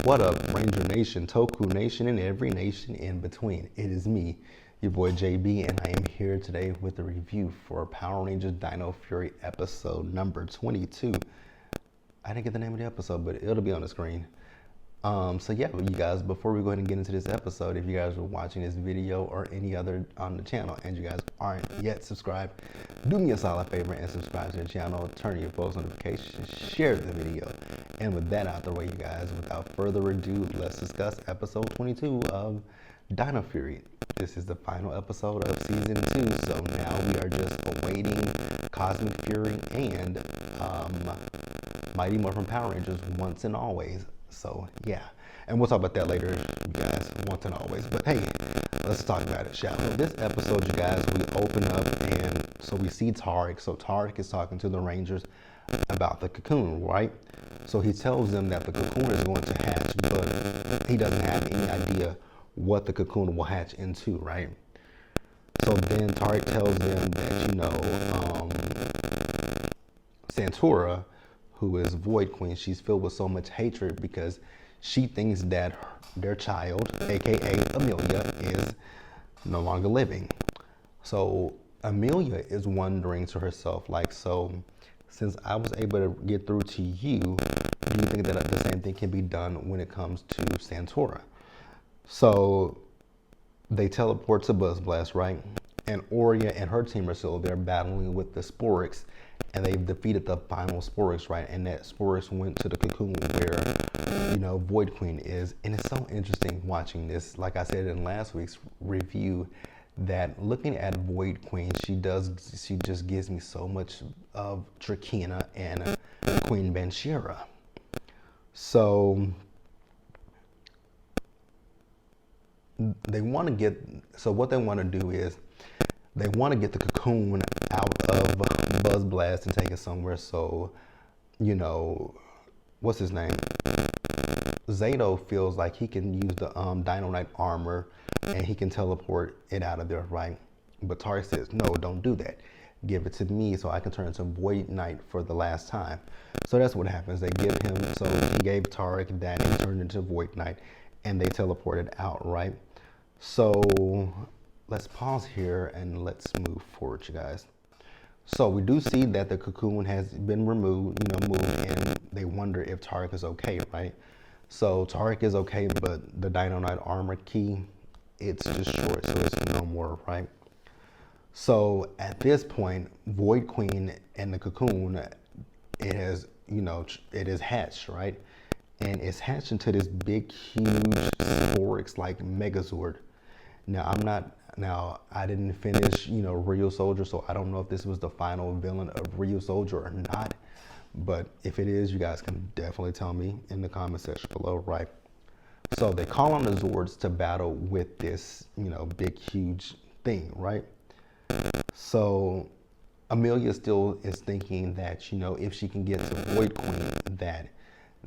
What up, Ranger Nation, Toku Nation, and every nation in between? It is me, your boy JB, and I am here today with a review for Power Rangers Dino Fury episode number 22. I didn't get the name of the episode, but it'll be on the screen. So yeah, you guys, before we go ahead and get into this episode, if you guys are watching this video or any other on the channel and you guys aren't yet subscribed, do me a solid favor and subscribe to the channel, turn your post notifications, share the video. And with that out the way, you guys, without further ado, let's discuss episode 22 of Dino Fury. This is the final episode of season 2, so now we are just awaiting Cosmic Fury and Mighty Morphin Power Rangers once and always. So yeah, and we'll talk about that later, you guys, once and always. But hey, let's talk about it, shall we? This episode, you guys, we open up and so we see Tarek. So Tarek is talking to the Rangers about the cocoon, right? So he tells them that the cocoon is going to hatch, but he doesn't have any idea what the cocoon will hatch into, right? So then Tarek tells them that, you know, Santora, who is Void Queen, she's filled with so much hatred because she thinks that their child, aka Amelia, is no longer living. So Amelia is wondering to herself, like, so since I was able to get through to you, do you think that the same thing can be done when it comes to Santora? So they teleport to Buzz Blast, right? And Oria and her team are still there battling with the Sporix, and they've defeated the final Sporix, right? And that Sporix went to the cocoon where, you know, Void Queen is. And it's so interesting watching this. Like I said in last week's review, that looking at Void Queen, she just gives me so much of Trakina and Queen Banshira. So they want to get, so what they want to do is they want to get the cocoon out of Buzz Blast and take it somewhere. So, you know, what's his name? Zato feels like he can use the Dino Knight armor and he can teleport it out of there, right? But Tarek says, no, don't do that. Give it to me so I can turn into Void Knight for the last time. So that's what happens. They give him, so he gave Tarek that and he turned into Void Knight and they teleported out, right? So let's pause here and let's move forward, you guys. So we do see that the cocoon has been removed, you know, moved, and they wonder if Tarek is okay, right? So Tarek is okay, but the Dino Knight armor key, it's destroyed, so it's no more, right? So at this point, Void Queen and the cocoon, it has, you know, it is hatched, right? And it's hatched into this big, huge Sporix like Megazord. Now, I didn't finish, you know, Real Soldier, so I don't know if this was the final villain of Real Soldier or not. But if it is, you guys can definitely tell me in the comment section below, right? So they call on the Zords to battle with this, you know, big, huge thing, right? So Amelia still is thinking that, you know, if she can get to Void Queen,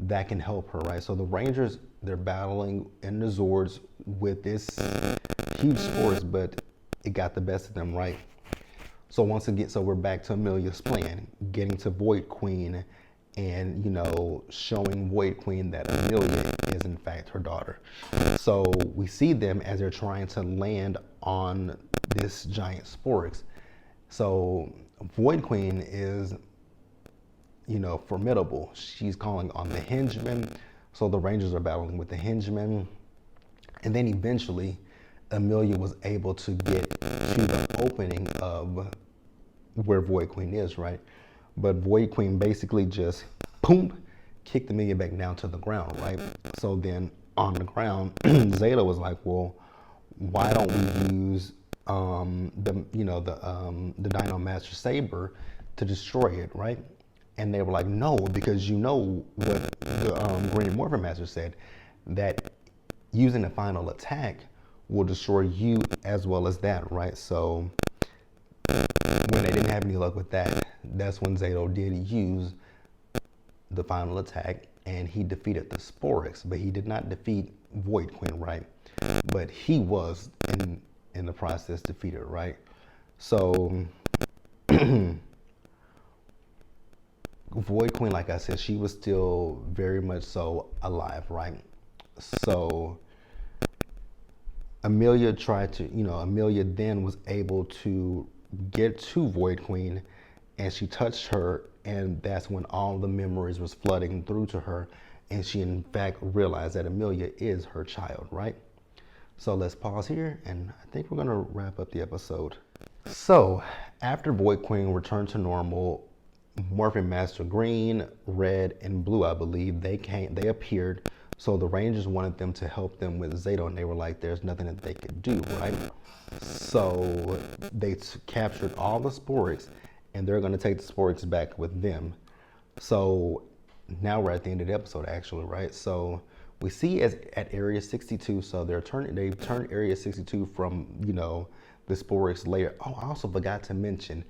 that can help her, right? So the Rangers, they're battling in the Zords with this huge force, but it got the best of them, right? So once again, so we're back to Amelia's plan, getting to Void Queen and, you know, showing Void Queen that Amelia is in fact her daughter. So we see them as they're trying to land on this giant Sporix. So Void Queen is, you know, formidable. She's calling on the Henchmen. So the Rangers are battling with the Henchmen. And then eventually, Amelia was able to get to the opening of where Void Queen is, right? But Void Queen basically just, boom, kicked Amelia back down to the ground, right? So then on the ground, Zeta was like, well, why don't we use the Dino Master Saber to destroy it, right? And they were like, no, because you know what the Green Morphin Master said, that using the final attack will destroy you as well as that, right? So when they didn't have any luck with that, that's when Zato did use the final attack and he defeated the Sporix, but he did not defeat Void Queen, right? But he was in the process defeated, right? So Void Queen, like I said, she was still very much so alive, right? So Amelia Amelia then was able to get to Void Queen, and she touched her, and that's when all the memories was flooding through to her, and she in fact realized that Amelia is her child, right? So let's pause here, and I think we're gonna wrap up the episode. So after Void Queen returned to normal, Morphin Master Green, Red, and Blue, I believe, they appeared. So the Rangers wanted them to help them with Zato, and they were like, there's nothing that they could do, right? So they captured all the Sporix, and they're going to take the Sporix back with them. So now we're at the end of the episode, actually, right? So we see at Area 62, so they've turned Area 62 from, the Sporix layer. Oh, I also forgot to mention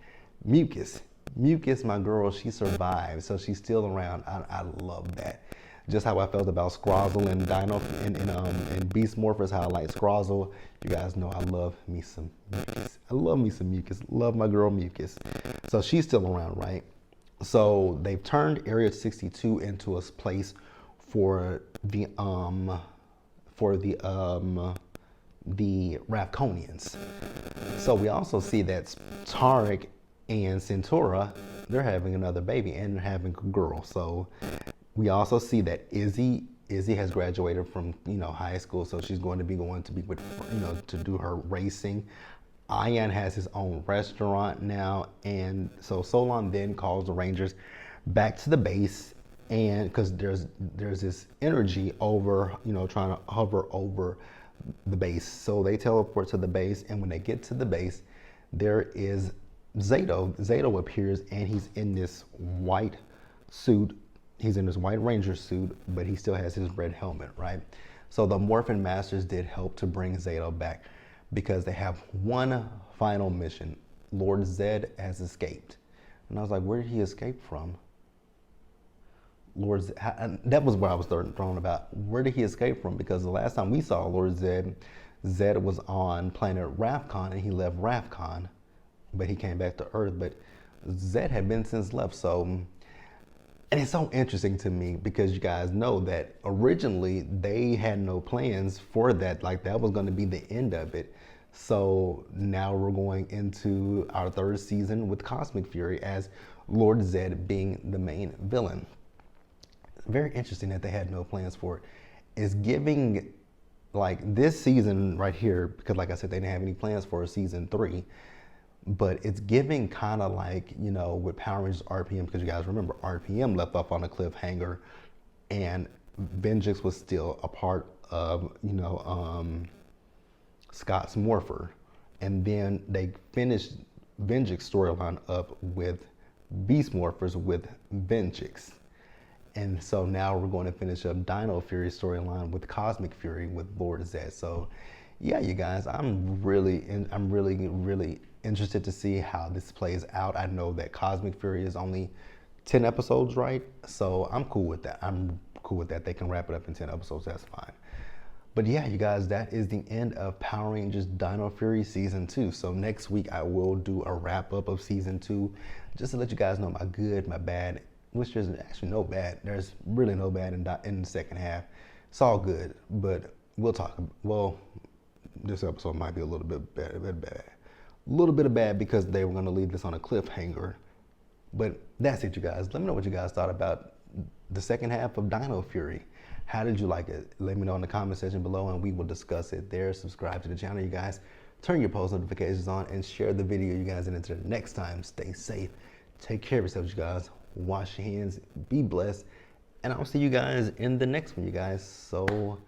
Mucus. Mucus, my girl, she survived, so she's still around. I love that. Just how I felt about Scrozzle and Dino and Beast Morphers, how I like Scrozzle. You guys know I love me some Mucus. I love me some Mucus. Love my girl Mucus. So she's still around, right? So they've turned Area 62 into a place for the Ravconians. So we also see that Tarek and Centaura, they're having another baby and having a girl. So we also see that Izzy has graduated from high school, so she's going to be with to do her racing. Ian has his own restaurant now, and so Solon then calls the Rangers back to the base, and because there's this energy over trying to hover over the base, so they teleport to the base, and when they get to the base, there is Zato. Zato appears, and he's in this white suit. He's in this white ranger suit, but he still has his red helmet, right? So the Morphin Masters did help to bring Zato back because they have one final mission. Lord Zed has escaped. And I was like, where did he escape from? Lord Zed, that was where I was thrown about. Where did he escape from? Because the last time we saw Lord Zed, Zed was on planet Ravcon, and he left Ravcon, but he came back to Earth. But Zed had been since left, so... And it's so interesting to me because you guys know that originally they had no plans for that. Like that was going to be the end of it. So now we're going into our third season with Cosmic Fury as Lord Zed being the main villain. Very interesting that they had no plans for it. It's giving like this season right here, because like I said, they didn't have any plans for season 3. But it's giving kind of like, with Power Rangers RPM, because you guys remember RPM left off on a cliffhanger and Venjix was still a part of, Scott's Morpher. And then they finished Venjix storyline up with Beast Morphers with Venjix. And so now we're going to finish up Dino Fury storyline with Cosmic Fury with Lord Zed. So yeah, you guys, I'm really interested to see how this plays out. I know that Cosmic Fury is only 10 episodes, right? So I'm cool with that. They can wrap it up in 10 episodes, that's fine. But yeah, you guys, that is the end of Power Rangers Dino Fury Season 2. So next week I will do a wrap up of Season 2, just to let you guys know my good, my bad, which there's actually no bad. There's really no bad in the second half. It's all good, but we'll talk. Well, this episode might be a little bit bad. A little bit of bad because they were going to leave this on a cliffhanger. But that's it, you guys. Let me know what you guys thought about the second half of Dino Fury. How did you like it? Let me know in the comment section below and we will discuss it there. Subscribe to the channel, you guys. Turn your post notifications on and share the video, you guys. And until the next time, stay safe. Take care of yourselves, you guys. Wash your hands. Be blessed. And I'll see you guys in the next one, you guys. So...